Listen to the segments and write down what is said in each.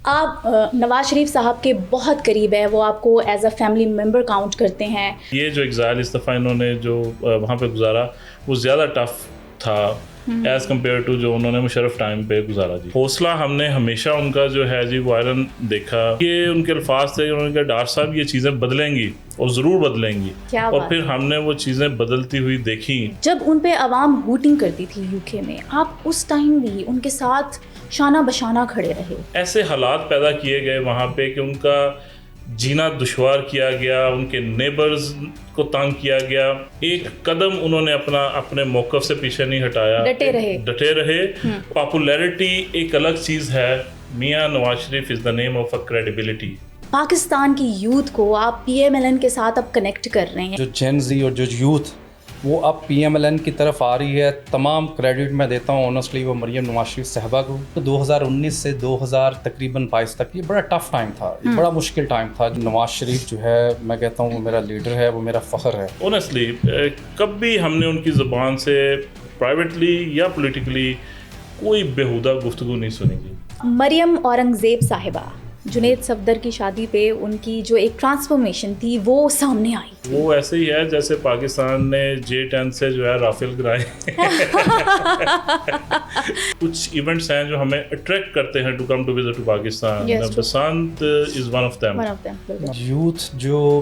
آپ نواز شریف صاحب کے بہت قریب ہے, وہ آپ کو as a family member count کرتے ہیں. یہ جو ایگزائل اس دفعہ انہوں نے جو وہاں پہ گزارا وہ زیادہ ٹف تھا ایز کمپیئر ٹو جو انہوں نے مشرف ٹائم پہ گزارا. جی حوصلہ ہم نے ہمیشہ ان کا جو ہے جی وہ آئرن دیکھا. یہ ان کے الفاظ تھے, انہوں نے کہا ڈاکٹر صاحب یہ چیزیں بدلیں گی اور ضرور بدلیں گی, اور پھر ہم نے وہ چیزیں بدلتی ہوئی دیکھی. جب ان پہ عوام ووٹنگ کرتی تھی یو کے میں, آپ اس ٹائم بھی ان کے ساتھ شانہ بشانہ کھڑے رہے. ایسے حالات پیدا کیے گئے وہاں پہ کہ ان کا جینا دشوار کیا گیا, ان کے نیبرز کو تنگ کیا گیا. ایک قدم انہوں نے اپنے موقف سے پیچھے نہیں ہٹایا, ڈٹے رہے. پاپولیرٹی ایک الگ چیز ہے, Mian Nawaz Sharif is the name of a credibility. Pakistan کی یوتھ کو آپ پی ایم ایل این کے ساتھ اب کنیکٹ کر رہے ہیں. جو جین زی اور جو یوتھ وہ اب پی ایم ایل این کی طرف آ رہی ہے, تمام کریڈٹ میں دیتا ہوں آنیسٹلی وہ مریم نواز شریف صاحبہ کو. 2019 سے 2022 تک یہ بڑا ٹف ٹائم تھا, یہ بڑا مشکل ٹائم تھا. نواز شریف جو ہے میں کہتا ہوں وہ میرا لیڈر ہے, وہ میرا فخر ہے. آنیسٹلی کبھی ہم نے ان کی زبان سے پرائیویٹلی یا پولیٹیکلی کوئی بیہودہ گفتگو نہیں سنی گی. مریم اورنگزیب صاحبہ, جنید صفدر کی شادی پہ ان کی جو ایک ٹرانسفارمیشن تھی وہ سامنے آئی. وہ ایسے ہی ہے جیسے پاکستان نے J-10 سے جو ہے رافیل گرائے. کچھ ایونٹس ہیں جو ہمیں اٹریکٹ کرتے ہیں to come to visit to Pakistan. Basant is one of them. Youth جو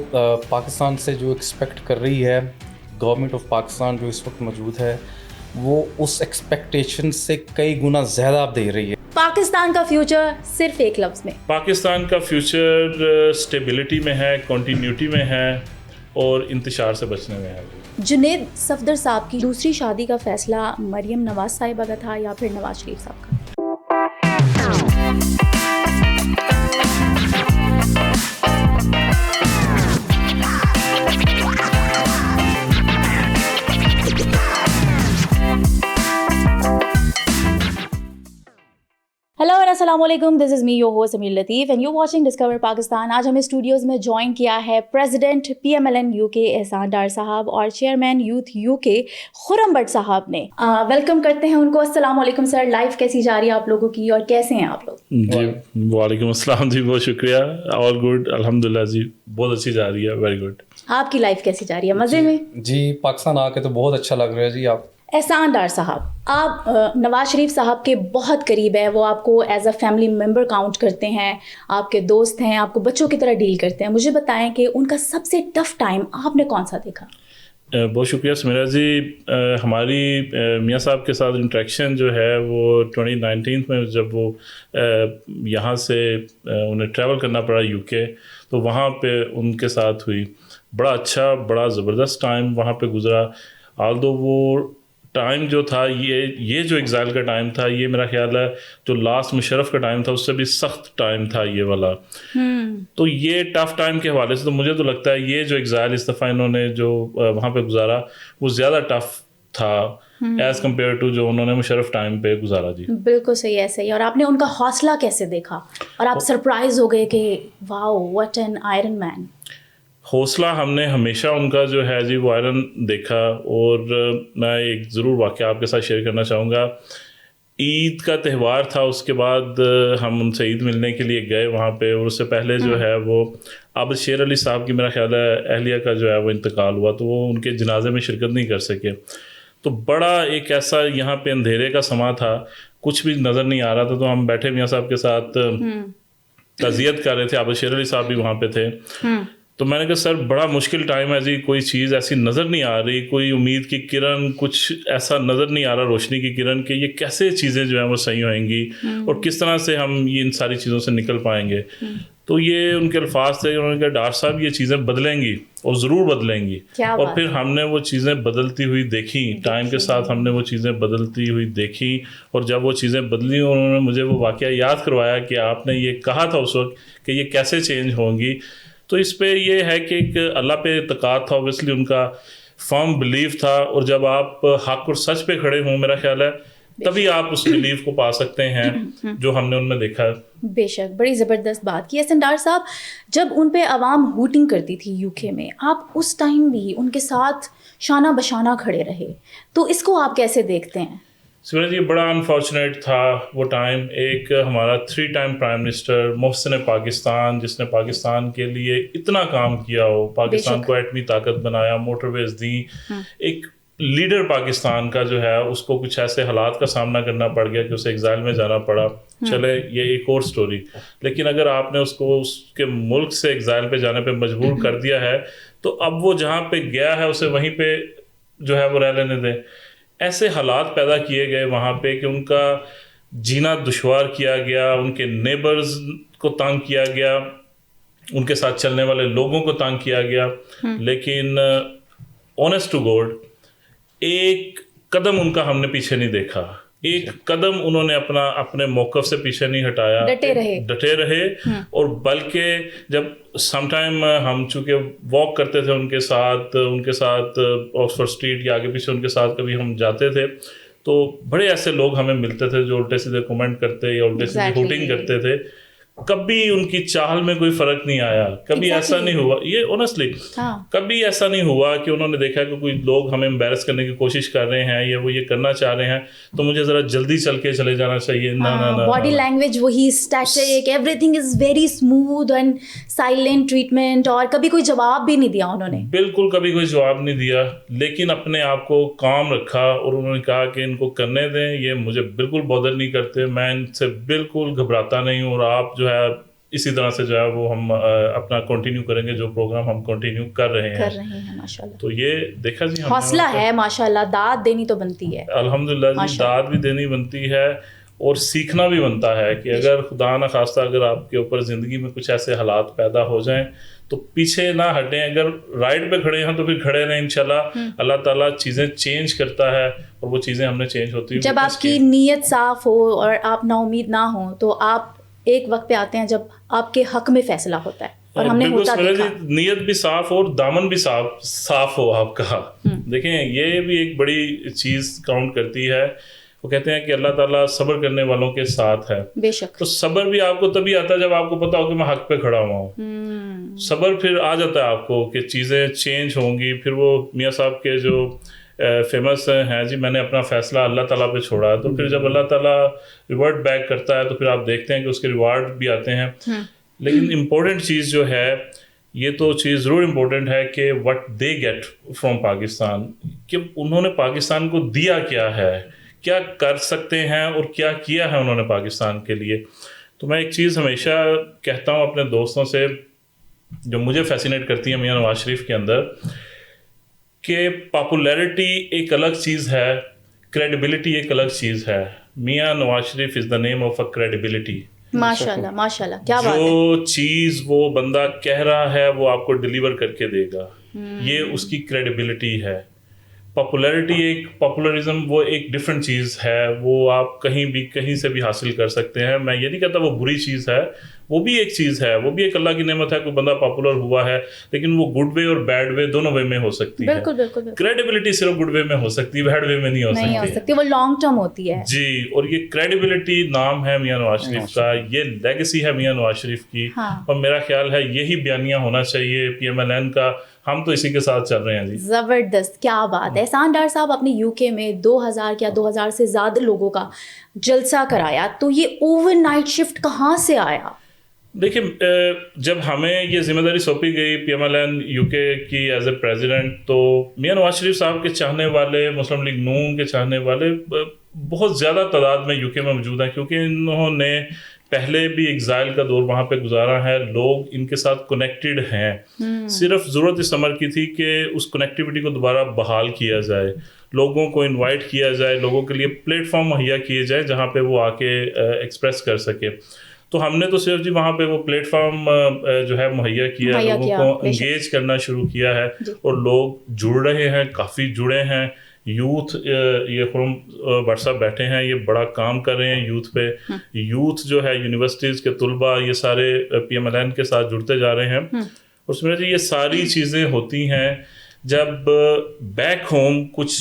پاکستان سے جو ایکسپیکٹ کر رہی ہے, گورنمنٹ آف پاکستان جو اس وقت موجود ہے وہ اس ایکسپیکٹیشن سے کئی گنا زیادہ اب دے رہی ہے. پاکستان کا فیوچر صرف ایک لفظ میں, پاکستان کا فیوچر اسٹیبلٹی میں ہے, کنٹینیوٹی میں ہے, اور انتشار سے بچنے میں ہے. جنید صفدر صاحب کی دوسری شادی کا فیصلہ مریم نواز صاحبہ کا تھا یا پھر نواز شریف صاحب کا؟ ہیلو السلام علیکم, this is me your host Amir Latif and you watching discover Pakistan. آج ہمیں اسٹوڈیوز میں جوائن کیا ہے president P M L N U K Ahsan Dar صاحب اور چیئرمین یوتھ یو کے خرم بٹ صاحب نے. ویلکم کرتے ہیں ان کو. السلام علیکم سر, لائف کیسی جا رہی ہے آپ لوگوں کی اور کیسے ہیں آپ لوگ؟ جی وعلیکم السلام جی, بہت شکریہ. آل گڈ الحمد للہ جی, بہت اچھی جا رہی ہے. Very good. آپ کی لائف کیسی جا رہی ہے؟ مزے میں؟ جی پاکستان آ کے تو بہت اچھا لگ رہا ہے جی. آپ احسان ڈار صاحب, آپ نواز شریف صاحب کے بہت قریب ہے, وہ آپ کو as a family member count کرتے ہیں, آپ کے دوست ہیں, آپ کو بچوں کی طرح ڈیل کرتے ہیں. مجھے بتائیں کہ ان کا سب سے ٹف ٹائم آپ نے کون سا دیکھا؟ بہت شکریہ سمیرا جی. ہماری میاں صاحب کے ساتھ انٹریکشن جو ہے وہ 2019 میں جب وہ یہاں سے انہیں ٹریول کرنا پڑا یو کے, تو وہاں پہ ان کے ساتھ ہوئی. بڑا اچھا, بڑا زبردست ٹائم وہاں پہ گزرا. آلدو وہ ٹائم جو تھا, یہ جو ایگزائل کا ٹائم تھا, یہ میرا خیال ہے جو لاسٹ مشرف کا ٹائم تھا اس سے بھی سخت ٹائم تھا یہ والا. تو یہ ٹف ٹائم کے حوالے سے تو مجھے تو لگتا ہے یہ جو ایگزائل اس دفعہ انہوں نے جو وہاں پہ گزارا وہ زیادہ ٹف تھا ایز کمپیئر ٹو جو انہوں نے مشرف ٹائم پہ گزارا. جی بالکل صحیح, ایسے ہی. اور آپ نے ان کا حوصلہ کیسے دیکھا اور آپ سرپرائز ہو گئے کہ واو واٹ این آئرن مین؟ حوصلہ ہم نے ہمیشہ ان کا جو ہے جی وہ آئرن دیکھا. اور میں ایک ضرور واقعہ آپ کے ساتھ شیئر کرنا چاہوں گا. عید کا تہوار تھا, اس کے بعد ہم ان سے عید ملنے کے لیے گئے وہاں پہ, اور اس سے پہلے جو ہے وہ عابد شیر علی صاحب کی میرا خیال ہے اہلیہ کا جو ہے وہ انتقال ہوا, تو وہ ان کے جنازے میں شرکت نہیں کر سکے. تو بڑا ایک ایسا یہاں پہ اندھیرے کا سما تھا, کچھ بھی نظر نہیں آ رہا تھا. تو ہم بیٹھے میاں صاحب کے ساتھ تعزیت کر رہے تھے, عابد شیر علی صاحب بھی وہاں پہ تھے. تو میں نے کہا سر بڑا مشکل ٹائم ہے جی, کوئی چیز ایسی نظر نہیں آ رہی, کوئی امید کی کرن, کچھ ایسا نظر نہیں آ رہا روشنی کی کرن کہ یہ کیسے چیزیں جو ہیں وہ صحیح ہوئیں گی اور کس طرح سے ہم یہ ان ساری چیزوں سے نکل پائیں گے. تو یہ ان کے الفاظ تھے, انہوں نے کہا ڈاکٹر صاحب یہ چیزیں بدلیں گی اور ضرور بدلیں گی. اور پھر ہم نے وہ چیزیں بدلتی ہوئی دیکھی, ٹائم کے ساتھ ہم نے وہ چیزیں بدلتی ہوئی دیکھی. اور جب وہ چیزیں بدلی انہوں نے مجھے وہ واقعہ یاد کروایا کہ آپ نے یہ کہا تھا اس وقت کہ یہ کیسے چینج ہوں گی. تو اس پہ یہ ہے کہ ایک اللہ پہ اعتقاد تھا, اوبیسلی ان کا فرم بلیف تھا. اور جب آپ حق اور سچ پہ کھڑے ہوں میرا خیال ہے تبھی آپ اس بلیف کو پا سکتے ہیں جو ہم نے ان میں دیکھا ہے. بے شک, بڑی زبردست بات کی. احسان ڈار صاحب, جب ان پہ عوام ووٹنگ کرتی تھی یو کے میں, آپ اس ٹائم بھی ان کے ساتھ شانہ بشانہ کھڑے رہے, تو اس کو آپ کیسے دیکھتے ہیں؟ سمرت جی بڑا انفارچونیٹ تھا وہ ٹائم. ایک ہمارا 3 ٹائم پرائم منسٹر محسن پاکستان, جس نے پاکستان کے لیے اتنا کام کیا ہو, پاکستان کو ایٹمی طاقت بنایا, موٹر ویز دی, ایک لیڈر پاکستان کا جو ہے اس کو کچھ ایسے حالات کا سامنا کرنا پڑ گیا کہ اسے ایگزائل میں جانا پڑا. چلے یہ ایک اور سٹوری, لیکن اگر آپ نے اس کو اس کے ملک سے ایگزائل پہ جانے پہ مجبور کر دیا ہے تو اب وہ جہاں پہ گیا ہے اسے وہیں پہ جو ہے وہ رہ لینے دیں. ایسے حالات پیدا کیے گئے وہاں پہ کہ ان کا جینا دشوار کیا گیا, ان کے نیبرز کو تنگ کیا گیا, ان کے ساتھ چلنے والے لوگوں کو تنگ کیا گیا. لیکن آنیسٹ ٹو گاڈ ایک قدم ان کا ہم نے پیچھے نہیں دیکھا, ایک قدم انہوں نے اپنے موقف سے پیچھے نہیں ہٹایا, ڈٹے رہے. اور بلکہ جب سم ٹائم ہم چونکہ واک کرتے تھے ان کے ساتھ آکسفورڈ اسٹریٹ یا آگے پیچھے ان کے ساتھ کبھی ہم جاتے تھے تو بڑے ایسے لوگ ہمیں ملتے تھے جو الٹے سیدھے کومنٹ کرتے یا الٹے سیدھے ہوٹنگ کرتے تھے. کبھی ان کی چال میں کوئی فرق نہیں آیا, کبھی ایسا نہیں ہوا, یہ آنیسٹلی کبھی ایسا نہیں ہوا کہ انہوں نے دیکھا کہ کوئی لوگ ہمیں امبیرس کرنے کی کوشش کر رہے ہیں یا وہ یہ کرنا چاہ رہے ہیں تو مجھے ذرا جلدی چل کے چلے جانا چاہیے. باڈی لینگویج وہی static, every thing is very smooth and silent treatment, اور کبھی کوئی جواب بھی نہیں دیا انہوں نے, بالکل کبھی کوئی جواب نہیں دیا, لیکن اپنے آپ کو کام رکھا اور انہوں نے کہا کہ ان کو کرنے دیں, یہ مجھے بالکل بادر نہیں کرتے, میں ان سے بالکل گھبراتا نہیں ہوں, اور آپ جو ہے اسی طرح سے جو ہے وہ ہم اپنا کنٹینیو کریں گے جو پروگرام ہم کنٹینیو کر رہے ہیں ماشاءاللہ. تو یہ دیکھا جی حوصلہ ہے ماشاءاللہ, داد دینی تو بنتی ہے الحمدللہ جی, داد بھی دینی بنتی ہے اور سیکھنا بھی بنتا ہے کہ اگر خدا نہ خواستہ اگر آپ کے اوپر زندگی میں کچھ ایسے حالات پیدا ہو جائیں تو پیچھے نہ ہٹیں, اگر رائٹ پہ کھڑے ہیں تو پھر کھڑے رہیں, انشاءاللہ اللہ تعالیٰ چیزیں چینج کرتا ہے اور وہ چیزیں ہم نے چینج ہوتی ہیں. جب آپ کی نیت صاف ہو اور آپ نا امید نہ ہوں تو آپ ایک وقت پہ آتے ہیں جب آپ کے حق میں فیصلہ ہوتا ہے, اور ہم نے ہوتا دیکھا. نیت بھی صاف ہو اور دامن بھی صاف ہو آپ کا. دیکھیں یہ بھی ایک بڑی چیز کاؤنٹ کرتی ہے. وہ کہتے ہیں کہ اللہ تعالیٰ صبر کرنے والوں کے ساتھ ہے. بے شک. تو صبر بھی آپ کو تبھی آتا ہے جب آپ کو پتا ہو کہ میں حق پہ کھڑا ہوا ہوں. صبر پھر آ جاتا ہے آپ کو کہ چیزیں چینج ہوں گی. پھر وہ میاں صاحب کے جو فیمس ہیں جی, میں نے اپنا فیصلہ اللہ تعالیٰ پہ چھوڑا ہے, تو پھر جب اللہ تعالیٰ ریورٹ بیک کرتا ہے تو پھر آپ دیکھتے ہیں کہ اس کے ریوارڈ بھی آتے ہیں. لیکن امپورٹنٹ چیز جو ہے, یہ تو چیز ضرور امپورٹنٹ ہے کہ what they get from Pakistan, کہ انہوں نے پاکستان کو دیا کیا ہے, کیا کر سکتے ہیں اور کیا کیا ہے انہوں نے پاکستان کے لیے. تو میں ایک چیز ہمیشہ کہتا ہوں اپنے دوستوں سے جو مجھے فیسینیٹ کرتی ہے میاں نواز شریف کے اندر, کہ پاپولیرٹی ایک الگ چیز ہے, کریڈیبلٹی ایک الگ چیز ہے. Mian Nawaz Sharif is the name of a credibility. ماشاءاللہ ماشاءاللہ, کیا بات ہے. جو چیز وہ بندہ کہہ رہا ہے وہ آپ کو ڈیلیور کر کے دے گا, یہ اس کی کریڈیبلٹی ہے. پاپولیرٹی پاپولرزم وہ ایک ڈفرینٹ چیز ہے, وہ آپ کہیں بھی کہیں سے بھی حاصل کر سکتے ہیں. میں یہ نہیں کہتا وہ بری چیز ہے, وہ بھی ایک چیز ہے, وہ بھی ایک اللہ کی نعمت ہے. کوئی بندہ پاپولر ہوا ہے لیکن وہ گڈ وے اور بیڈ وے دونوں وے میں ہو سکتی ہے. بالکل بالکل. کریڈیبلٹی صرف گڈ وے میں ہو سکتی ہے, بیڈ وے میں نہیں ہو سکتی, وہ لانگ ٹرم ہوتی ہے جی. اور یہ کریڈیبلٹی نام ہے میاں نواز شریف کا, یہ لیگیسی ہے میاں نواز شریف کی, اور میرا خیال ہے یہی بیانیہ ہونا چاہیے PMLN کا. ہم تو اسی کے ساتھ چل رہے ہیں جی. زبردست, کیا بات ہے. احسان ڈار صاحب اپنے UK میں 2000 یا 2000 سے زیادہ لوگوں کا جلسہ کرایا, تو یہ اوور نائٹ شفٹ کہاں سے آیا؟ دیکھیں جب ہمیں یہ ذمہ داری سونپی گئی PMLN UK کی ایز اے پریزیڈنٹ, تو میاں نواز شریف صاحب کے چاہنے والے, مسلم لیگ نون کے چاہنے والے بہت زیادہ تعداد میں UK میں موجود ہیں, کیونکہ انہوں نے پہلے بھی ایگزائل کا دور وہاں پہ گزارا ہے. لوگ ان کے ساتھ کنیکٹڈ ہیں, صرف ضرورت اس عمر کی تھی کہ اس کنیکٹیوٹی کو دوبارہ بحال کیا جائے, لوگوں کو انوائٹ کیا جائے, لوگوں کے لیے پلیٹ فارم مہیا کیے جائیں جہاں پہ وہ آ کے ایکسپریس کر سکے. تو ہم نے تو صرف جی وہاں پہ وہ پلیٹ فارم جو ہے مہیا کیا, لوگوں کو انگیج کرنا شروع کیا ہے, اور لوگ جڑ رہے ہیں, کافی جڑے ہیں. یوتھ, یہ خرم بٹ صاحب بیٹھے ہیں, یہ بڑا کام کر رہے ہیں یوتھ پہ. یوتھ جو ہے یونیورسٹیز کے طلباء, یہ سارے PMLN کے ساتھ جڑتے جا رہے ہیں. اور سمجھ لیجیے یہ ساری چیزیں ہوتی ہیں جب بیک ہوم کچھ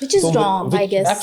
which is wrong, I guess.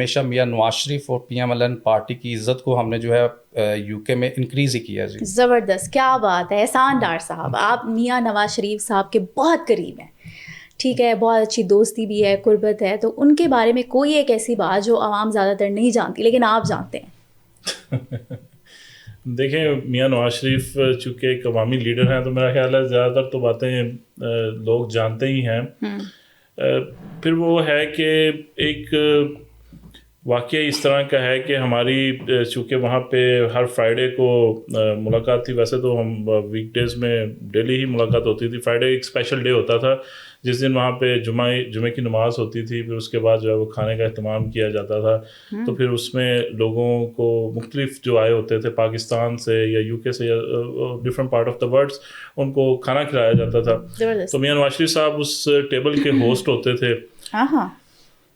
ہمیشہ میاں نواز شریف اور PMLN پارٹی کی عزت کو ہم نے جو ہے UK میں انکریز ہی کیا جی. زبردست, کیا بات ہے. احسان ڈار صاحب, آپ میاں نواز شریف صاحب کے بہت قریب ہیں, ٹھیک ہے, بہت اچھی دوستی بھی ہے, قربت ہے, تو ان کے بارے میں کوئی ایک ایسی بات جو عوام زیادہ تر نہیں جانتی لیکن آپ جانتے ہیں؟ دیکھیں, میاں نواز شریف چونکہ ایک عوامی لیڈر ہیں تو میرا خیال ہے زیادہ تر تو باتیں لوگ جانتے ہی ہیں. پھر وہ ہے کہ ایک واقعہ اس طرح کا ہے کہ ہماری چونکہ وہاں پہ ہر فرائیڈے کو ملاقات تھی. ویسے تو ہم ویک ڈیز میں ڈیلی ہی ملاقات ہوتی تھی. فرائیڈے ایک اسپیشل ڈے ہوتا تھا جس دن وہاں پہ جمعے کی نماز ہوتی تھی. پھر اس کے بعد جو ہے وہ کھانے کا اہتمام کیا جاتا تھا. تو پھر اس میں لوگوں کو مختلف جو آئے ہوتے تھے پاکستان سے یا UK سے یا different part of the worlds, ان کو کھانا کھلایا جاتا تھا. تو میاں نواز شریف صاحب اس ٹیبل کے ہوسٹ ہوتے تھے.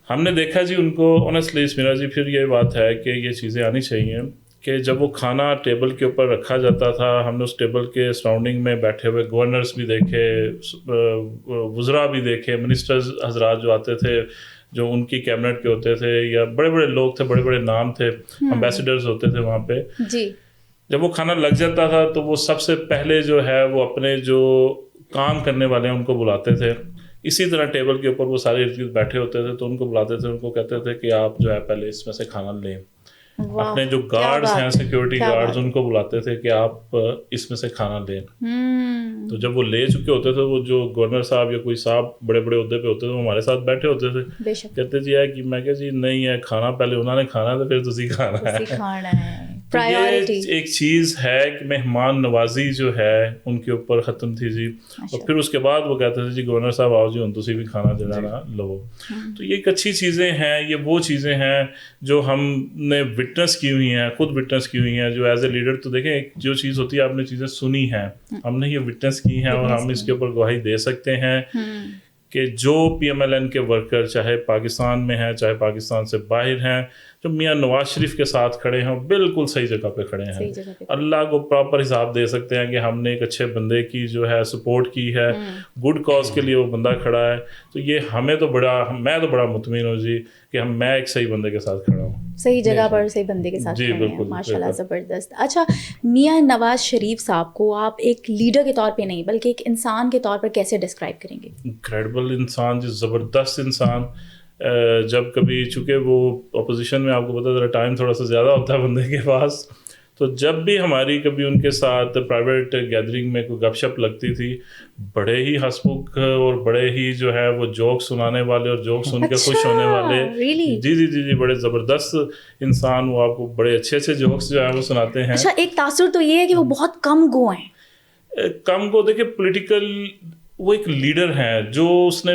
ہم نے دیکھا جی ان کو آنیسٹلی اسمیرا جی, پھر یہ بات ہے کہ یہ چیزیں آنی چاہیے کہ جب وہ کھانا ٹیبل کے اوپر رکھا جاتا تھا, ہم نے اس ٹیبل کے سراؤنڈنگ میں بیٹھے ہوئے گورنرز بھی دیکھے, وزراء بھی دیکھے, منسٹرز حضرات جو آتے تھے جو ان کی کیبنٹ کے ہوتے تھے, یا بڑے بڑے لوگ تھے, بڑے بڑے نام تھے, امبیسڈرز ہوتے تھے وہاں پہ. جب وہ کھانا لگ جاتا تھا تو وہ سب سے پہلے جو ہے وہ اپنے جو کام کرنے والے ہیں ان کو بلاتے تھے. اسی طرح ٹیبل کے اوپر وہ سارے ارد گرد بیٹھے ہوتے تھے تو ان کو بلاتے تھے, ان کو کہتے تھے کہ آپ جو ہے پہلے اس میں سے کھانا لیں. اپنے جو گارڈز ہیں, سیکیورٹی گارڈز, ان کو بلاتے تھے کہ آپ اس میں سے کھانا لیں. تو جب وہ لے چکے ہوتے تھے, وہ جو گورنر صاحب یا کوئی صاحب بڑے بڑے عہدے پہ ہوتے تھے وہ ہمارے ساتھ بیٹھے ہوتے تھے, کہتے جی ہے کہ میں کہ جی نہیں ہے, کھانا پہلے انہوں نے کھانا تو پھر تسی کھانا ہے. یہ ایک چیز ہے کہ مہمان نوازی جو ہے ان کے اوپر ختم تھی جی. اور پھر اس کے بعد وہ کہتے تھے جی گورنر صاحب آؤ جی ہوں تسی بھی کھانا جلانا لو. تو یہ ایک اچھی چیزیں ہیں, یہ وہ چیزیں ہیں جو ہم نے وٹنس کی ہوئی ہیں, خود وٹنس کی ہوئی ہیں. جو ایز اے لیڈر تو دیکھیں جو چیز ہوتی ہے آپ نے چیزیں سنی ہیں, ہم نے یہ وٹنس کی ہیں اور ہم اس کے اوپر گواہی دے سکتے ہیں کہ جو PMLN کے ورکر چاہے پاکستان میں ہیں چاہے پاکستان سے باہر ہیں, جو میاں نواز شریف کے ساتھ کھڑے ہیں بالکل صحیح جگہ پہ کھڑے ہیں. اللہ کو پراپر حساب دے سکتے ہیں کہ ہم نے ایک اچھے بندے کی جو ہے سپورٹ کی ہے, گڈ کاز کے لیے وہ بندہ کھڑا ہے. تو یہ ہمیں تو میں تو بڑا مطمئن ہوں جی کہ میں ایک صحیح بندے کے ساتھ کھڑا ہوں, صحیح جگہ پر صحیح بندے کے ساتھ کھڑے ہیں. ماشاء اللہ, زبردست. اچھا, میاں نواز شریف صاحب کو آپ ایک لیڈر کے طور پہ نہیں بلکہ ایک انسان کے طور پر کیسے ڈسکرائب کریں گے؟ انکریڈبل انسان جی, زبردست انسان. جب کبھی چونکہ وہ اپوزیشن میں آپ کو پتا چلا ٹائم تھوڑا سا زیادہ ہوتا ہے بندے کے پاس, تو جب بھی ہماری کبھی ان کے ساتھ پرائیویٹ گیدرنگ میں کوئی گپ شپ لگتی تھی, بڑے ہی ہنسمکھ اور بڑے ہی جو ہے وہ جوک سنانے والے اور جوک سن کے خوش ہونے والے. جی جی جی جی, بڑے زبردست انسان. وہ آپ کو بڑے اچھے اچھے جوکس جو ہیں وہ سناتے ہیں. اچھا, ایک تاثر تو یہ ہے کہ وہ بہت کم گو ہیں. کم گو دیکھیں, پولیٹیکل وہ ایک لیڈر ہیں, جو اس نے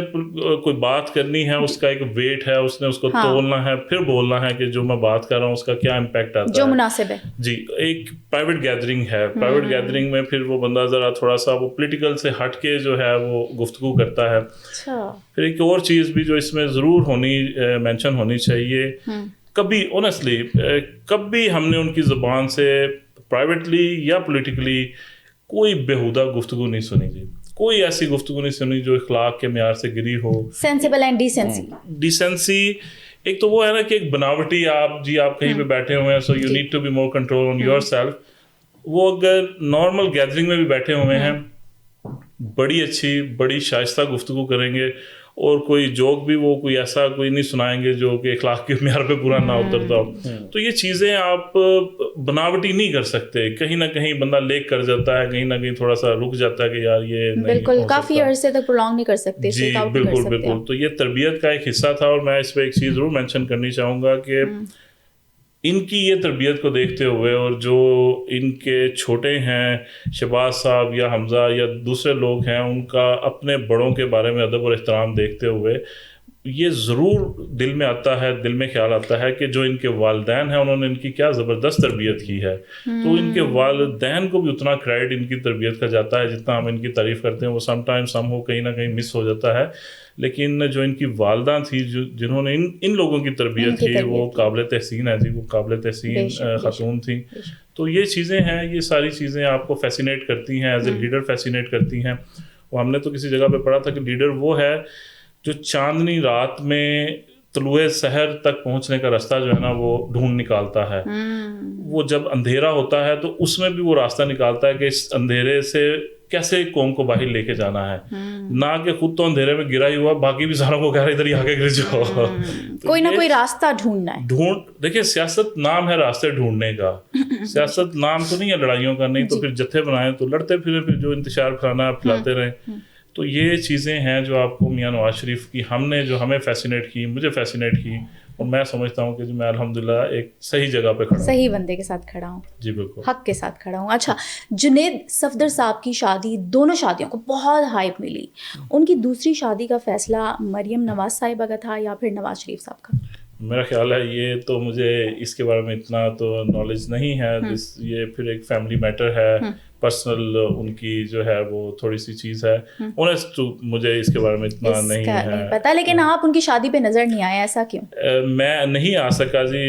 کوئی بات کرنی ہے اس کا ایک ویٹ ہے, اس نے اس کو تولنا ہے, پھر بولنا ہے کہ جو میں بات کر رہا ہوں اس کا کیا امپیکٹ آتا ہے, جو مناسب ہے. جی, ایک پرائیویٹ گیدرنگ ہے, پرائیویٹ گیدرنگ میں پھر وہ بندہ ذرا تھوڑا سا وہ پولیٹیکل سے ہٹ کے جو ہے وہ گفتگو کرتا ہے. پھر ایک اور چیز بھی جو اس میں ضرور مینشن ہونی چاہیے, کبھی آنیسٹلی کبھی ہم نے ان کی زبان سے پرائیویٹلی یا پولیٹیکلی کوئی بیہودہ گفتگو نہیں سنی جی. کوئی ایسی گفتگو نہیں سنی جو اخلاق کے معیار سے گری ہو. Sensible and decency. ایک تو وہ ہے نا کہ ایک بناوٹی آپ کہیں پہ بیٹھے ہوئے ہیں, so you need to be more control on yourself. وہ اگر نارمل گیدرنگ میں بھی بیٹھے ہوئے ہیں, بڑی اچھی بڑی شائستہ گفتگو کریں گے, اور کوئی جوک بھی وہ کوئی ایسا کوئی نہیں سنائیں گے جو کہ اخلاق کے معیار پہ پورا نہ اترتا ہو. تو یہ چیزیں آپ بناوٹی نہیں کر سکتے. کہیں نہ کہیں بندہ لیک کر جاتا ہے, کہیں نہ کہیں تھوڑا سا رک جاتا ہے کہ یار یہ بالکل کافی عرصے تک پرولونگ نہیں کر سکتے. جی بالکل بالکل. تو یہ تربیت کا ایک حصہ تھا, اور میں اس پہ ایک چیز ضرور مینشن کرنی چاہوں گا کہ ان کی یہ تربیت کو دیکھتے ہوئے, اور جو ان کے چھوٹے ہیں شہباز صاحب یا حمزہ یا دوسرے لوگ ہیں, ان کا اپنے بڑوں کے بارے میں ادب اور احترام دیکھتے ہوئے یہ ضرور دل میں آتا ہے, دل میں خیال آتا ہے کہ جو ان کے والدین ہیں انہوں نے ان کی کیا زبردست تربیت کی ہے. تو ان کے والدین کو بھی اتنا کریڈٹ ان کی تربیت کا جاتا ہے جتنا ہم ان کی تعریف کرتے ہیں. وہ سم ٹائم سم ہو کہیں نہ کہیں مس ہو جاتا ہے, لیکن جو ان کی والدہ تھی جنہوں نے ان لوگوں کی تربیت کی, وہ قابل تحسین ہے جی, وہ قابل تحسین خاتون تھیں. تو یہ چیزیں ہیں, یہ ساری چیزیں آپ کو فیسینیٹ کرتی ہیں, ایز اے لیڈر فیسینیٹ کرتی ہیں. وہ ہم نے تو کسی جگہ پہ پڑھا تھا کہ لیڈر وہ ہے جو چاندنی رات میں طلوع سحر تک پہنچنے کا راستہ جو ہے نا وہ ڈھونڈ نکالتا ہے. وہ جب اندھیرا ہوتا ہے تو اس میں بھی وہ راستہ نکالتا ہے کہ اس اندھیرے سے کیسے قوم کو باہر لے کے جانا ہے, نہ کہ خود تو اندھیرے میں گرا ہی ہوا, باقی بھی ساروں کو کہہ رہا ادھر ہی آگے گر جاؤ. کوئی نہ کوئی راستہ ڈھونڈنا ہے. دیکھیے سیاست نام ہے راستے ڈھونڈنے کا, سیاست نام تو نہیں ہے لڑائیوں کا. نہیں تو پھر جتھے بنائیں تو لڑتے پھریں, پھر جو انتشار پھیلانا پھیلاتے رہیں. تو یہ چیزیں ہیں جو آپ کو میاں نواز شریف کی ہمیں فیسینیٹ کی, مجھے فیسینیٹ کی, اور میں سمجھتا ہوں کہ میں الحمدللہ ایک صحیح جگہ پہ کھڑا ہوں, صحیح بندے کے ساتھ کھڑا ہوں. جی بالکل, حق کے ساتھ کھڑا ہوں. اچھا, جنید صفدر صاحب کی شادی, دونوں شادیوں کو بہت ہائپ ملی. ان کی دوسری شادی کا فیصلہ مریم نواز صاحبہ کا تھا یا پھر نواز شریف صاحب کا؟ میرا خیال ہے یہ تو مجھے اس کے بارے میں اتنا تو نالج نہیں ہے. یہ پھر ایک فیملی میٹر ہے, پرسنل ان کی جو ہے وہ تھوڑی سی چیز ہے. اونیسٹ مجھے اس کے بارے میں اتنا نہیں ہے پتا. لیکن آپ ان کی شادی پہ نظر نہیں آئے, ایسا کیوں؟ میں نہیں آ سکا جی.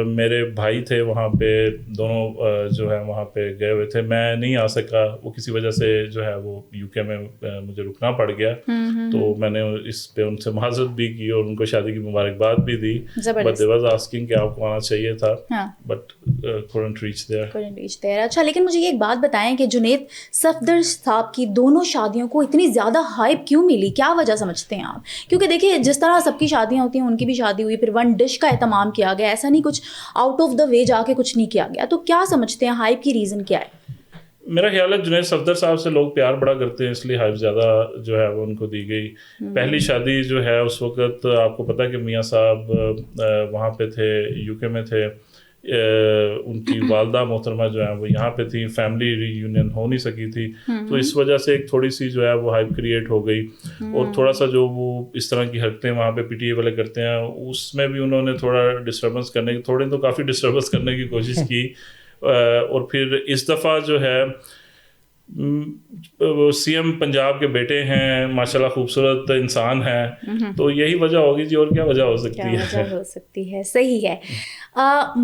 میرے بھائی تھے وہاں پہ, دونوں جو ہے وہاں پہ گئے ہوئے تھے. میں نہیں آ سکا, وہ کسی وجہ سے جو ہے وہ UK میں مجھے رکنا پڑ گیا. تو میں نے اس پہ ان سے معذرت بھی کی اور ان کو شادی کی مبارکباد بھی دی. بٹ دے واز آسکنگ کہ آپ کو آنا چاہیے تھا, بٹ couldn't reach there. اچھا, لیکن مجھے یہ ایک بات بتائیں کہ جنید صفدر صاحب کی دونوں شادیوں کو اتنی زیادہ ہائپ کیوں ملی؟ کیا وجہ سمجھتے ہیں آپ؟ کیونکہ دیکھیے جس طرح سب کی شادیاں ہوتی ہیں ان کی بھی شادی ہوئی, پھر ون ڈش کا اہتمام کیا گیا, ایسا نہیں کچھ آؤٹ آف دا وے جا کے کچھ نہیں کیا گیا. تو کیا سمجھتے ہیں ہائپ کی ریزن کیا ہے؟ میرا خیال ہے جنید صفدر صاحب سے لوگ پیار بڑا کرتے ہیں, اس لیے ہائپ زیادہ جو ہے وہ ان کو دی گئی. پہلی شادی جو ہے اس وقت آپ کو پتہ ہے کہ میاں صاحب وہاں پہ تھے, UK میں تھے. ان کی والدہ محترمہ جو ہے وہ یہاں پہ تھی, فیملی ری یونین ہو نہیں سکی تھی. تو اس وجہ سے ایک تھوڑی سی جو ہے وہ ہائپ کریٹ ہو گئی. اور تھوڑا سا جو وہ اس طرح کی حرکتیں وہاں پہ PTA والے کرتے ہیں, اس میں بھی انہوں نے تھوڑا ڈسٹربنس کرنے کی, تھوڑے تو کافی ڈسٹربنس کرنے کی کوشش کی. اور پھر اس دفعہ جو ہے CM پنجاب کے بیٹے ہیں, ماشاءاللہ خوبصورت انسان ہیں, تو یہی وجہ ہوگی جی, اور کیا وجہ ہو سکتی ہے. صحیح ہے.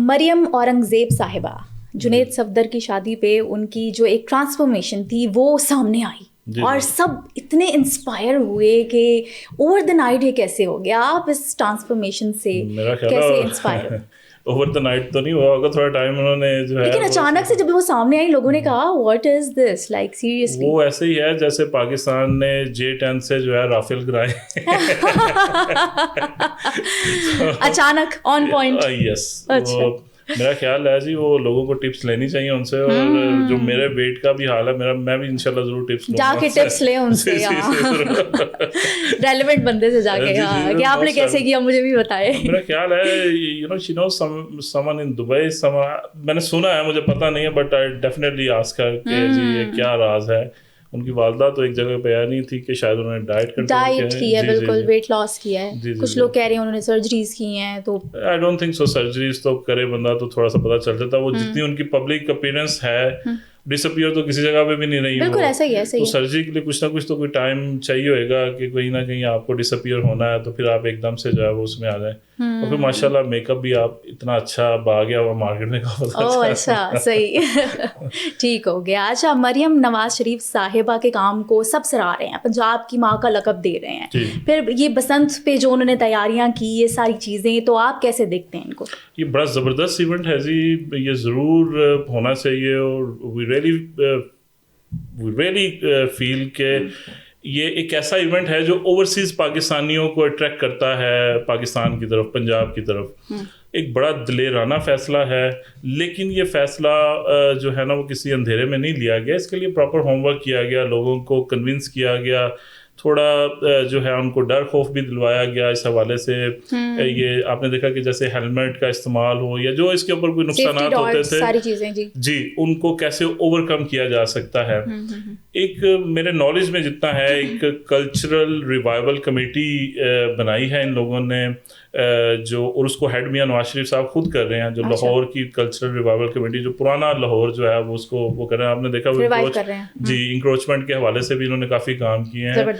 مریم اورنگزیب صاحبہ, جنید صفدر کی شادی پہ ان کی جو ایک ٹرانسفارمیشن تھی وہ سامنے آئی, اور سب اتنے انسپائر ہوئے کہ اوور دا نائٹ یہ کیسے ہو گیا. آپ اس ٹرانسفارمیشن سے کیسے انسپائر ہوئے؟ اوور دا نائٹ تو نہیں ہوا ہوگا, تھوڑا ٹائم انہوں نے جو ہے, لیکن اچانک سے جب وہ سامنے آئی لوگوں نے کہا what is this, like seriously. وہ ایسے ہی ہے جیسے پاکستان نے J10 سے جو ہے رافیل گرائے اچانک آن پوائنٹ. یس, میرا خیال ہے جی وہ لوگوں کو ٹپس لینی چاہیے ان سے. اور جو میرے ویٹ کا بھی حال ہے, میں بھی انشاءاللہ ضرور ٹپس لوں گا, جا کے ٹپس لیں ان سے, ریلیونٹ بندے سے جا کے کہ آپ نے کیسے کیا مجھے بھی بتائے. میرا خیال ہے she knows someone in Dubai, میں نے سنا ہے, مجھے پتہ نہیں ہے, but I definitely ask her کہ جی یہ کیا راز ہے. ان کی والدہ تو ایک جگہ پہ نہیں تھی کہ شاید انہوں نے ڈائٹ کی ہے, بالکل ویٹ لاس کیا ہے. کچھ لوگ کہہ رہے ہیں انہوں نے سرجریز کی ہیں. تو I don't think so, surgeries تو کرے بندہ تو تھوڑا سا پتہ چل جاتا. وہ جتنی ان کی پبلک اپیرنس ہے, ڈس اپیئر تو کسی جگہ پہ بھی نہیں رہی. بالکل ایسا ہی ہے. تو سرجری کے لیے کچھ نہ کچھ تو کوئی ٹائم چاہیے ہوئے گا کہ کہیں نہ کہیں آپ کو ڈس اپیئر ہونا ہے, تو پھر آپ ایک دم سے جو ہے وہ اس میں آ جائیں. اور پھر ماشاء اللہ میک اپ بھی آپ اتنا اچھا با گیا ہوا مارکیٹ میں, اچھا صحیح ٹھیک ہو گیا. اچھا, مریم نواز شریف صاحبہ کے کام کو سب سراہ رہے ہیں, پنجاب کی ماں کا لقب دے رہے ہیں. پھر یہ بسنت پہ جو انہوں نے تیاریاں کی, یہ ساری چیزیں, تو آپ کیسے دیکھتے ہیں ان کو؟ یہ بڑا زبردست ایونٹ ہے جی, یہ ضرور ہونا چاہیے. اور وی ریئلی فیل کہ یہ ایک ایسا ایونٹ ہے جو اوورسیز پاکستانیوں کو اٹریکٹ کرتا ہے پاکستان کی طرف, پنجاب کی طرف. ایک بڑا دلیرانہ فیصلہ ہے, لیکن یہ فیصلہ جو ہے نا وہ کسی اندھیرے میں نہیں لیا گیا. اس کے لیے پراپر ہوم ورک کیا گیا, لوگوں کو کنونس کیا گیا, تھوڑا جو ہے ان کو ڈر خوف بھی دلوایا گیا اس حوالے سے. یہ آپ نے دیکھا کہ جیسے ہیلمٹ کا استعمال ہو یا جو اس کے اوپر کوئی نقصانات ہوتے تھے, ساری چیزیں جی ان کو کیسے اوور کم کیا جا سکتا ہے. ایک میرے نالج میں جتنا ہے, ایک کلچرل ریوائول کمیٹی بنائی ہے ان لوگوں نے, جو اور اس کو ہیڈ میاں نواز شریف صاحب خود کر رہے ہیں. جو لاہور کی کلچرل ریوائول کمیٹی, جو پرانا لاہور جو ہے وہ اس کو وہ کر رہے ہیں. آپ نے دیکھا جی انکروچمنٹ کے حوالے سے بھی انہوں نے کافی کام کیے ہیں.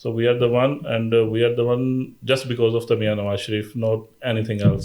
So we are the one, and we are the one just because of the Mian Nawaz Sharif, not anything else.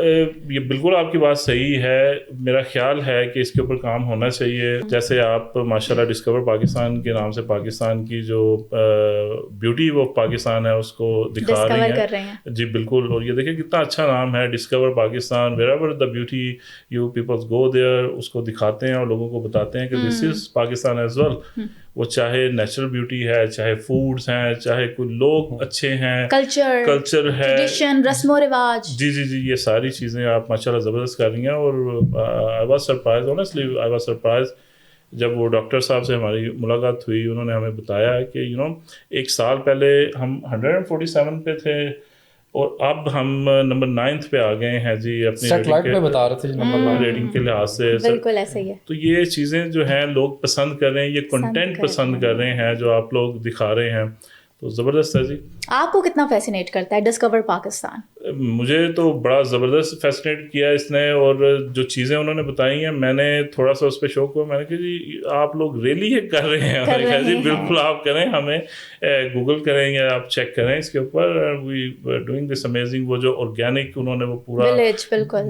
یہ بالکل آپ کی بات صحیح ہے. میرا خیال ہے کہ اس کے اوپر کام ہونا چاہیے. جیسے آپ ماشاءاللہ ڈسکور پاکستان کے نام سے پاکستان کی جو بیوٹی آف پاکستان ہے اس کو دکھا رہی ہیں. جی بالکل. اور یہ دیکھیں کتنا اچھا نام ہے discover Pakistan. Wherever the beauty you peoples go there, اس کو دکھاتے ہیں اور لوگوں کو بتاتے ہیں کہ this is Pakistan as well. وہ چاہے نیچرل بیوٹی ہے, چاہے فوڈز ہیں, چاہے کوئی لوگ اچھے ہیں, کلچر ہے, ٹریڈیشن, رسم و رواج. جی جی جی یہ ساری چیزیں آپ ماشاءاللہ زبردست کر رہی ہیں. اور I was surprise, honestly I was surprise جب وہ ڈاکٹر صاحب سے ہماری ملاقات ہوئی. انہوں نے ہمیں بتایا کہ ایک سال پہلے ہم 147 پہ تھے اور اب ہم نمبر 9 پہ آ گئے ہیں جی اپنی ریٹنگ کے لحاظ سے. بالکل ایسا ہی ہے. تو یہ چیزیں جو ہیں لوگ پسند کر رہے ہیں, یہ کنٹینٹ پسند کر رہے ہیں جو آپ لوگ دکھا رہے ہیں, تو زبردست ہے جی. آپ کو کتنا فیسینیٹ کرتا ہے ڈسکور پاکستان؟ مجھے تو بڑا زبردست فیسینیٹ کیا اس نے, اور جو چیزیں انہوں نے بتائی ہیں میں نے تھوڑا سا اس پہ شوق ہوا. میں نے کہا جی آپ لوگ ریلی یہ کر رہے ہیں؟ میں نے کہا جی بالکل آپ کریں, ہمیں گوگل کریں یا آپ چیک کریں اس کے اوپر. We doing this amazing. وہ جو آرگینک انہوں نے وہ پورا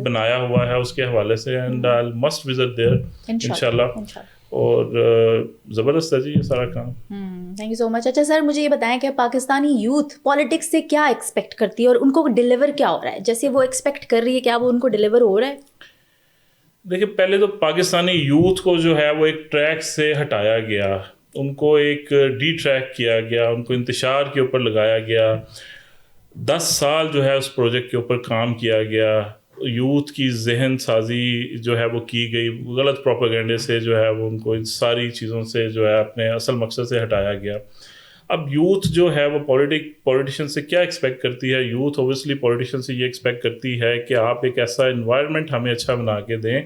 بنایا ہوا ہے اس کے حوالے سے, and I must visit there انشاءاللہ. اور زبردست ہے جی یہ سارا کام. تھینک یو سو مچ. اچھا سر مجھے یہ بتائیں کہ پاکستانی یوتھ پالیٹکس سے کیا ایکسپیکٹ کرتی ہے اور ان کو ڈیلیور کیا ہو رہا ہے؟ جیسے وہ ایکسپیکٹ کر رہی ہے کیا وہ ان کو ڈیلیور ہو رہا ہے؟ دیکھیں پہلے تو پاکستانی یوتھ کو جو ہے وہ ایک ٹریک سے ہٹایا گیا, ان کو ایک ڈی ٹریک کیا گیا, ان کو انتشار کے اوپر لگایا گیا. 10 سال جو ہے اس پروجیکٹ کے اوپر کام کیا گیا. یوتھ کی ذہن سازی جو ہے وہ کی گئی, غلط پروپیگنڈے سے جو ہے وہ ان کو ان ساری چیزوں سے جو ہے اپنے اصل مقصد سے ہٹایا گیا. اب یوتھ جو ہے وہ پولیٹیشین سے کیا ایکسپیکٹ کرتی ہے؟ یوتھ اوبیسلی پولیٹیشین سے یہ ایکسپیکٹ کرتی ہے کہ آپ ایک ایسا انوائرمنٹ ہمیں اچھا بنا کے دیں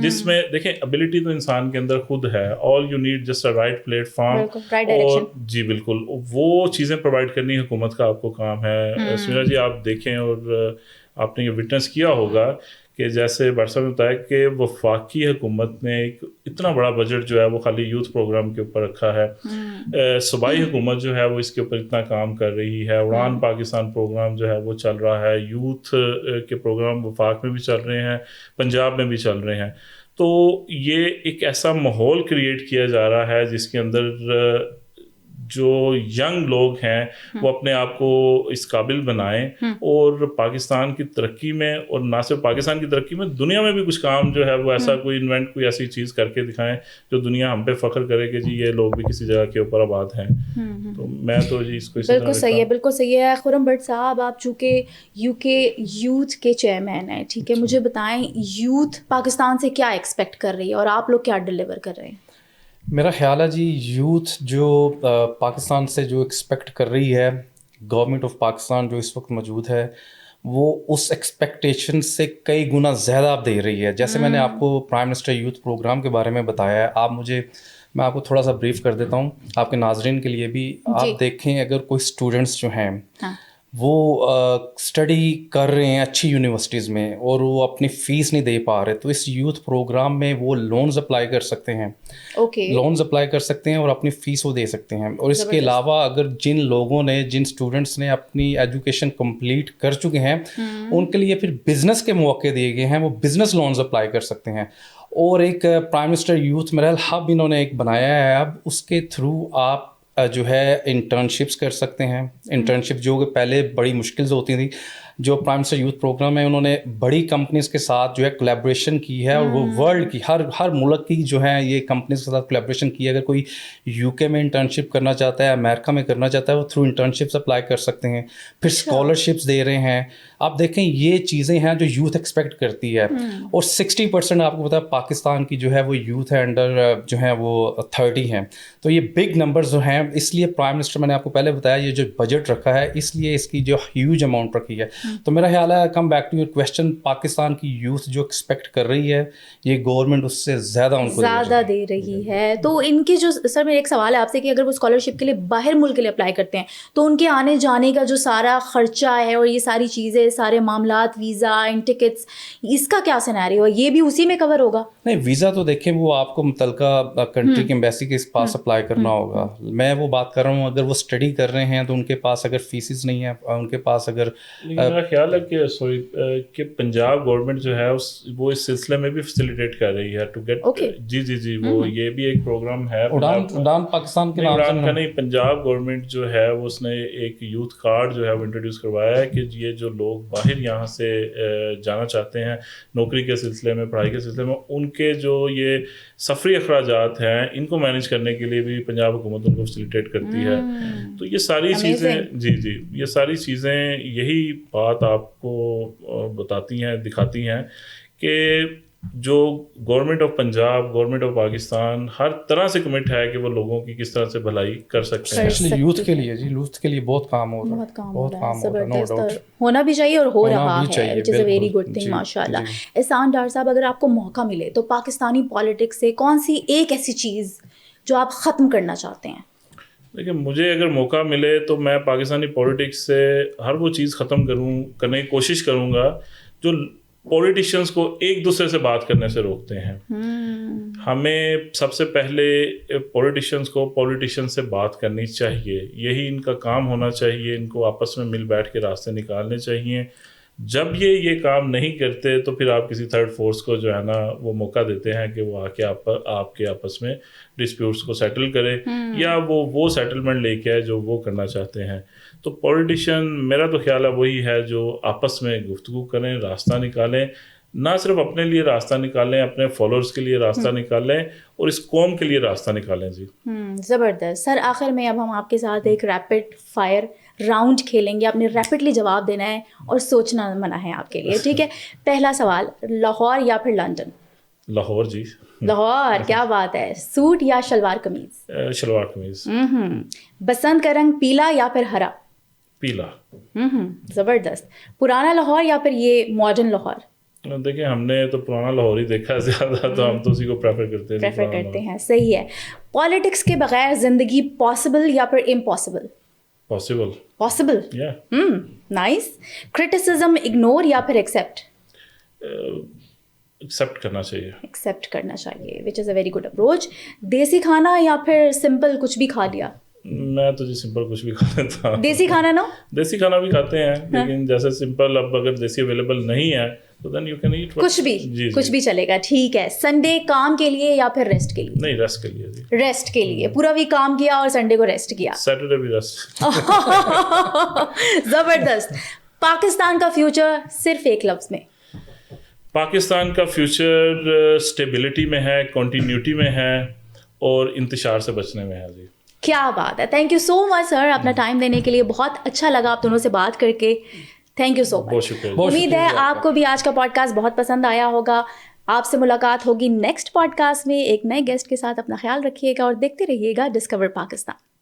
جس میں دیکھیں ایبلٹی تو انسان کے اندر خود ہے, all you need just a right plate form. اور جی بالکل وہ چیزیں پرووائڈ کرنی حکومت کا آپ کو کام ہے. سمیرا جی آپ دیکھیں اور آپ نے یہ وٹنس کیا ہوگا کہ جیسے بادشاہ نے بتایا کہ وفاقی حکومت نے ایک اتنا بڑا بجٹ جو ہے وہ خالی یوتھ پروگرام کے اوپر رکھا ہے. صوبائی حکومت جو ہے وہ اس کے اوپر اتنا کام کر رہی ہے. اڑان پاکستان پروگرام جو ہے وہ چل رہا ہے. یوتھ کے پروگرام وفاق میں بھی چل رہے ہیں, پنجاب میں بھی چل رہے ہیں. تو یہ ایک ایسا ماحول کریٹ کیا جا رہا ہے جس کے اندر جو ینگ لوگ ہیں وہ اپنے آپ کو اس قابل بنائیں اور پاکستان کی ترقی میں, اور نہ صرف پاکستان کی ترقی میں, دنیا میں بھی کچھ کام جو ہے وہ ایسا کوئی انوینٹ, کوئی ایسی چیز کر کے دکھائیں جو دنیا ہم پہ فخر کرے کہ جی یہ لوگ بھی کسی جگہ کے اوپر آباد ہیں. تو میں تو جی اس کو بالکل صحیح ہے, بالکل صحیح ہے. خرم بٹ صاحب آپ چونکہ UK یوتھ کے چیئرمین ہیں, ٹھیک ہے, مجھے بتائیں یوتھ پاکستان سے کیا ایکسپیکٹ کر رہی ہے اور آپ لوگ کیا ڈیلیور کر رہے ہیں؟ میرا خیال ہے جی یوتھ جو پاکستان سے جو ایکسپیکٹ کر رہی ہے, گورنمنٹ آف پاکستان جو اس وقت موجود ہے وہ اس ایکسپیکٹیشن سے کئی گنا زیادہ آپ دے رہی ہے. جیسے میں نے آپ کو پرائم منسٹر یوتھ پروگرام کے بارے میں بتایا ہے, میں آپ کو تھوڑا سا بریف کر دیتا ہوں آپ کے ناظرین کے لیے بھی. آپ دیکھیں اگر کوئی اسٹوڈنٹس جو ہیں وہ اسٹڈی کر رہے ہیں اچھی یونیورسٹیز میں اور وہ اپنی فیس نہیں دے پا رہے, تو اس یوتھ پروگرام میں وہ لونز اپلائی کر سکتے ہیں. لونز اپلائی کر سکتے ہیں اور اپنی فیس وہ دے سکتے ہیں. اور اس کے علاوہ اگر جن لوگوں نے, جن اسٹوڈنٹس نے اپنی ایجوکیشن کمپلیٹ کر چکے ہیں ان کے لیے پھر بزنس کے مواقع دیے گئے ہیں, وہ بزنس لونز اپلائی کر سکتے ہیں. اور ایک پرائم منسٹر یوتھ میرا ہب انہوں نے ایک بنایا ہے, اب اس کے تھرو آپ جو ہے انٹرنشپس کر سکتے ہیں. انٹرنشپ جو کہ پہلے بڑی مشکل سے ہوتی تھیں, جو پرائم منسٹر یوتھ پروگرام ہے انہوں نے بڑی کمپنیز کے ساتھ جو ہے کولیبریشن کی ہے, اور وہ ورلڈ کی ہر ملک کی جو ہے یہ کمپنیز کے ساتھ کولیبریشن کی ہے. اگر کوئی UK میں انٹرنشپ کرنا چاہتا ہے, امریکہ میں کرنا چاہتا ہے, وہ تھرو انٹرنشپس اپلائی کر سکتے ہیں. پھر اسکالرشپس دے رہے ہیں. آپ دیکھیں یہ چیزیں ہیں جو یوتھ ایکسپیکٹ کرتی ہے. اور 60% آپ کو پتا ہے پاکستان کی جو ہے وہ یوتھ ہے انڈر جو ہے وہ 30 ہیں. تو یہ بگ نمبرز جو ہیں, اس لیے پرائم منسٹر میں نے آپ کو پہلے بتایا یہ جو بجٹ رکھا ہے اس لیے اس کی جو ہیوج اماؤنٹ رکھی ہے. تو میرا خیال ہے come back to your question, Pakistan کی یوتھ جو ایکسپیکٹ کر رہی ہے یہ گورنمنٹ اس سے زیادہ ان کو زیادہ دے رہی ہے. تو ان کی جو, سر میرا ایک سوال ہے آپ سے کہ اگر وہ اسکالرشپ کے لیے باہر ملک کے لیے اپلائی کرتے ہیں تو ان کے آنے جانے کا جو سارا خرچہ ہے اور یہ ساری چیزیں, سارے معاملات, ویزا اینڈ ٹکٹس, اس کا کیا سینیریو ہے؟ یہ بھی اسی میں کور ہوگا؟ نہیں, ویزا تو دیکھیں وہ آپ کو متعلقہ کنٹری کی ایمبیسی کے پاس اپلائی کرنا ہوگا. میں میں وہ بات کر رہا ہوں اگر وہ اسٹڈی کر رہے ہیں تو ان کے پاس اگر فیسز نہیں ہیں, ان کے پاس اگر لیکن میرا خیال ہے کہ کہ پنجاب گورنمنٹ جو ہے وہ اس سلسلے میں بھی فیسیلیٹیٹ کر رہی ہے ٹو گیٹ. جی وہ یہ بھی ایک پروگرام ہے اڑان پاکستان کے نام سے نہیں, پنجاب گورنمنٹ جو ہے وہ اس نے ایک یوتھ کارڈ جو ہے وہ انٹروڈیوس کروایا ہے کہ یہ جو لوگ باہر یہاں سے جانا چاہتے ہیں نوکری کے سلسلے میں, پڑھائی کے سلسلے میں, ان کے جو یہ سفری اخراجات ہیں ان کو مینیج کرنے کے لیے بھی پنجاب حکومت ان کو فیسیلیٹیٹ کرتی ہے. تو یہ ساری چیزیں یہ ساری چیزیں یہی بات آپ کو بتاتی ہیں, دکھاتی ہیں کہ جو government of Punjab, government of Pakistan ہر طرح سے کمٹ ہے کہ وہ لوگوں کی کس طرح سے بھلائی کر سکتے ہیں. اسپیشلی یوتھ کے لیے, یوتھ کے لیے بہت کام ہو رہا ہے, بہت کام ہو رہا ہے, نو ڈاؤٹ ہونا بھی چاہیے اور ہو رہا ہے, which is a very good thing ماشاء اللہ. احسان ڈار صاحب, اگر آپ کو موقع ملے تو پاکستانی پالیٹکس سے کون سی ایک ایسی چیز جو آپ ختم کرنا چاہتے ہیں؟ دیکھیں, مجھے اگر موقع ملے تو میں پاکستانی پولیٹکس سے ہر وہ چیز ختم کرنے کی کوشش کروں گا جو پولیٹیشینس کو ایک دوسرے سے بات کرنے سے روکتے ہیں. ہمیں سب سے پہلے پولیٹیشینس کو پولیٹیشین سے بات کرنی چاہیے, یہی ان کا کام ہونا چاہیے. ان کو آپس میں مل بیٹھ کے راستے نکالنے چاہیے. جب یہ کام نہیں کرتے تو پھر آپ کسی تھرڈ فورس کو جو ہے نا وہ موقع دیتے ہیں کہ وہ آ کے آپ کے آپس میں ڈسپیوٹس کو سیٹل کرے, یا وہ سیٹلمنٹ لے کے آئے جو وہ کرنا چاہتے ہیں. تو پولیٹیشین میرا تو خیال ہے وہی ہے جو آپس میں گفتگو کریں, راستہ نکالیں, نہ صرف اپنے لیے راستہ نکالیں, اپنے فالوورز کے لیے راستہ نکالیں اور اس قوم کے لیے راستہ نکالیں. جی زبردست سر. آخر میں اب ہم آپ کے ساتھ ایک ریپڈ فائر راؤنڈ کھیلیں گے. آپ نے ریپڈلی جواب دینا ہے اور سوچنا منع ہے آپ کے لیے, ٹھیک ہے؟ پہلا سوال, لاہور یا پھر لندن؟ لاہور. جی لاہور, کیا بات ہے. سوٹ یا شلوار قمیض؟ شلوار قمیض. بسنت کا رنگ پیلا یا پھر ہرا؟ پیلا. زبردست. پرانا لاہور یا پھر یہ ماڈرن لاہور؟ دیکھیں, ہم نے تو پرانا لاہور ہی دیکھا ہے زیادہ, تو ہم تو اسی کو پریفر کرتے ہیں. صحیح ہے. پالیٹکس کے بغیر زندگی پاسبل یا پھر impossible? Possible. Nice. Criticism ignore یا پھر ایکسیپٹ؟ ایکسیپٹ کرنا چاہیے. ایکسیپٹ کرنا چاہیے, وچ از اے ویری گڈ اپروچ. دیسی کھانا یا پھر سمپل کچھ بھی کھا لیا؟ میں تو جی سمپل کچھ بھی کھا لیتا ہوں. دیسی کھانا نو؟ دیسی کھانا بھی کھاتے ہیں, لیکن جیسے سمپل اب اگر دیسی اویلیبل نہیں ہے تو دین یو کین ایٹ کچھ بھی چلے گا. ٹھیک ہے. سنڈے کام کے لیے یا پھر ریسٹ کے لیے؟ نہیں, ریسٹ کے لیے. جی ریسٹ کے لیے. پورا ویک کام کیا اور سنڈے کو ریسٹ کیا. سیٹرڈے بھی ریسٹ. زبردست. پاکستان کا فیوچر صرف ایک لفظ میں؟ پاکستان کا فیوچر اسٹیبلٹی میں ہے, کنٹینیوٹی میں ہے اور انتشار سے بچنے میں ہے. جی کیا بات ہے. تھینک یو سو مچ سر اپنا ٹائم دینے کے لیے. بہت اچھا لگا آپ دونوں سے بات کر کے. تھینک یو سو مچ. امید ہے آپ کو بھی آج کا پوڈ کاسٹ بہت پسند آیا ہوگا. آپ سے ملاقات ہوگی نیکسٹ پوڈ کاسٹ میں ایک نئے گیسٹ کے ساتھ. اپنا خیال رکھیے گا اور دیکھتے رہیے گا ڈسکور پاکستان.